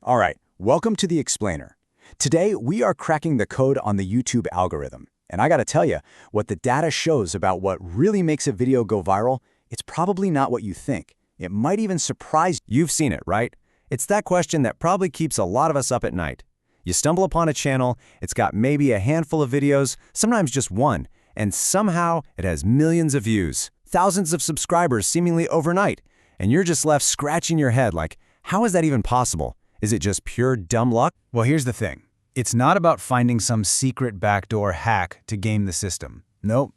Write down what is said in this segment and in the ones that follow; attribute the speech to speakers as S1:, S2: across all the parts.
S1: All right, welcome to The Explainer. Today, we are cracking the code on the YouTube algorithm. And I gotta tell you, what the data shows about what really makes a video go viral, it's probably not what you think. It might even surprise you.
S2: You've seen it, right? It's that question that probably keeps a lot of us up at night. You stumble upon a channel, it's got maybe a handful of videos, sometimes just one, and somehow it has millions of views, thousands of subscribers seemingly overnight, and you're just left scratching your head like, how is that even possible? Is it just pure dumb luck?
S1: Well, here's the thing. It's not about finding some secret backdoor hack to game the system. Nope.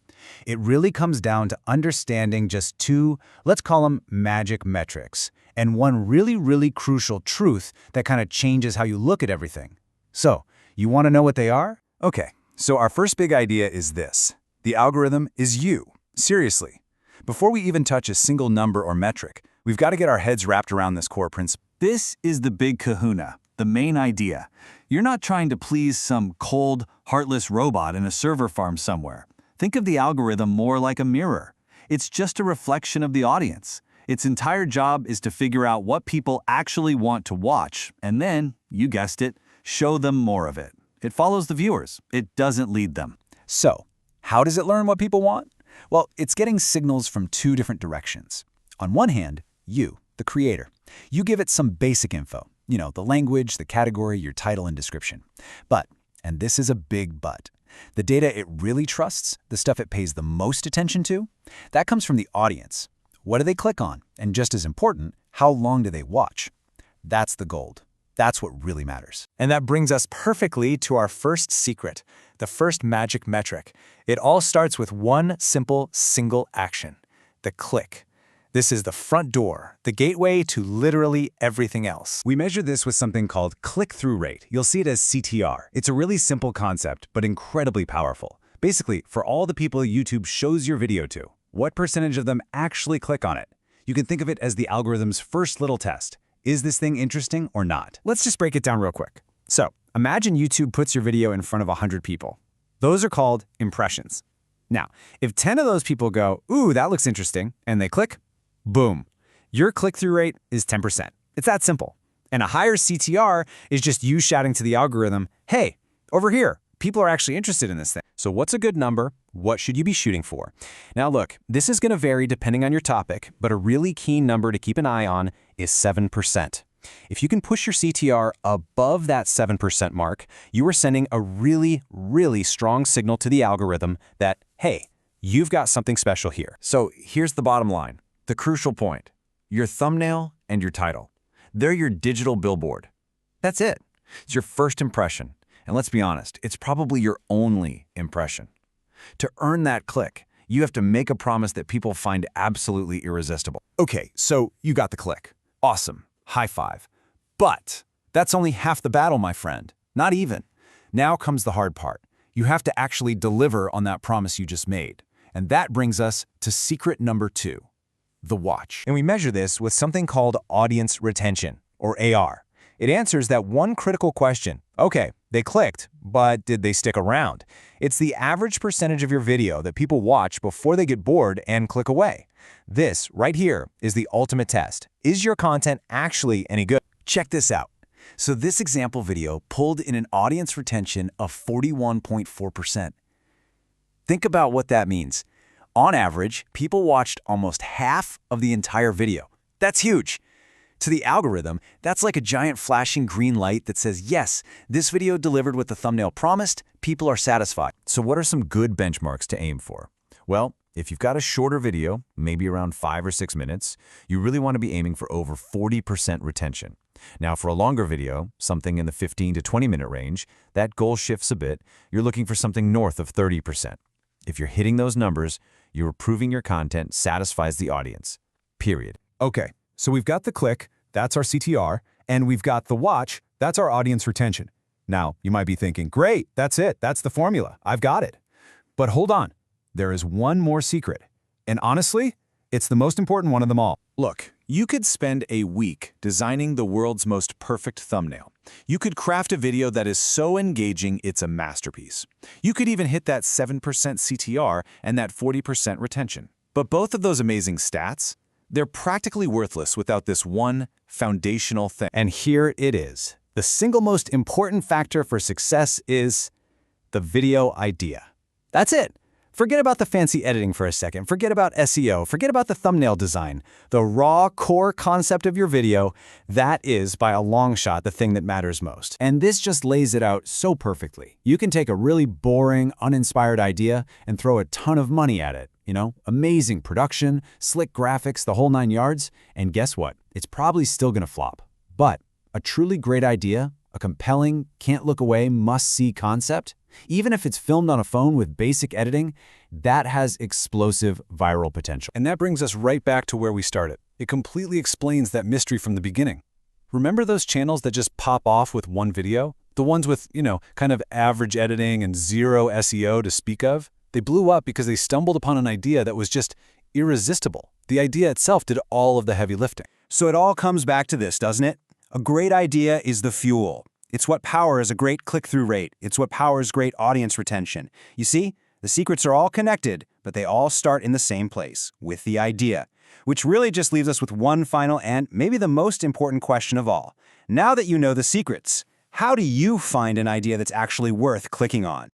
S1: It really comes down to understanding just two, let's call them magic metrics, and one really crucial truth that kind of changes how you look at everything. So, you want to know what they are? Okay, so our first big idea is this. The algorithm is you. Seriously. Before we even touch a single number or metric, we've got to get our heads wrapped around this core principle.
S3: This is the big kahuna, the main idea. You're not trying to please some cold, heartless robot in a server farm somewhere. Think of the algorithm more like a mirror. It's just a reflection of the audience. Its entire job is to figure out what people actually want to watch, and then, you guessed it, show them more of it. It follows the viewers. It doesn't lead them.
S1: So, how does it learn what people want? Well, it's getting signals from two different directions. On one hand, you, the creator. You give it some basic info. You know, the language, the category, your title and description. But, and this is a big but, the data it really trusts, the stuff it pays the most attention to, that comes from the audience. What do they click on? And just as important, how long do they watch? That's the gold. That's what really matters.
S2: And that brings us perfectly to our first secret, the first magic metric. It all starts with one simple, single action, the click. This is the front door, the gateway to literally everything else.
S1: We measure this with something called click-through rate. You'll see it as CTR. It's a really simple concept, but incredibly powerful. Basically, for all the people YouTube shows your video to, what percentage of them actually click on it? You can think of it as the algorithm's first little test. Is this thing interesting or not?
S2: Let's just break it down real quick. So, imagine YouTube puts your video in front of 100 people. Those are called impressions. Now, if 10 of those people go, ooh, that looks interesting, and they click, boom. Your click-through rate is 10%. It's that simple. And a higher CTR is just you shouting to the algorithm, hey, over here, people are actually interested in this thing. So what's a good number? What should you be shooting for? Now look, this is going to vary depending on your topic, but a really key number to keep an eye on is 7%. If you can push your CTR above that 7% mark, you are sending a really strong signal to the algorithm that, hey, you've got something special here.
S3: So here's the bottom line, the crucial point. Your thumbnail and your title. They're your digital billboard. That's it. It's your first impression. And let's be honest, it's probably your only impression. To earn that click, you have to make a promise that people find absolutely irresistible.
S1: Okay, so you got the click. Awesome. High five. But that's only half the battle, my friend. Not even. Now comes the hard part. You have to actually deliver on that promise you just made. And that brings us to secret number 2, the watch.
S2: And we measure this with something called audience retention, or AR. It answers that one critical question. Okay, they clicked, but did they stick around? It's the average percentage of your video that people watch before they get bored and click away. This, right here, is the ultimate test. Is your content actually any good?
S1: Check this out. So this example video pulled in an audience retention of 41.4%. Think about what that means. On average, people watched almost half of the entire video. That's huge. To the algorithm, that's like a giant flashing green light that says, yes, this video delivered what the thumbnail promised, people are satisfied.
S2: So what are some good benchmarks to aim for? Well, if you've got a shorter video, maybe around 5 or 6 minutes, you really want to be aiming for over 40% retention. Now, for a longer video, something in the 15 to 20 minute range, that goal shifts a bit. You're looking for something north of 30%. If you're hitting those numbers, you're proving your content satisfies the audience. Period.
S1: Okay, so we've got the click, that's our CTR, and we've got the watch, that's our audience retention. Now, you might be thinking, great, that's it, that's the formula, I've got it. But hold on, there is one more secret. And honestly, it's the most important one of them all. Look, you could spend a week designing the world's most perfect thumbnail. You could craft a video that is so engaging it's a masterpiece. You could even hit that 7% CTR and that 40% retention. But both of those amazing stats,
S2: They're practically worthless without this one foundational thing.
S1: And here it is. The single most important factor for success is the video idea. That's it. Forget about the fancy editing for a second. Forget about SEO. Forget about the thumbnail design. The raw core concept of your video, that is, by a long shot, the thing that matters most. And this just lays it out so perfectly. You can take a really boring, uninspired idea and throw a ton of money at it. You know, amazing production, slick graphics, the whole 9 yards. And guess what? It's probably still gonna flop. But a truly great idea, a compelling, can't-look-away, must-see concept, even if it's filmed on a phone with basic editing, that has explosive viral potential.
S2: And that brings us right back to where we started. It completely explains that mystery from the beginning. Remember those channels that just pop off with one video? The ones with, kind of average editing and zero SEO to speak of? They blew up because they stumbled upon an idea that was just irresistible. The idea itself did all of the heavy lifting.
S4: So it all comes back to this, doesn't it? A great idea is the fuel. It's what powers a great click-through rate. It's what powers great audience retention. You see, the secrets are all connected, but they all start in the same place, with the idea. Which really just leaves us with one final and maybe the most important question of all. Now that you know the secrets, how do you find an idea that's actually worth clicking on?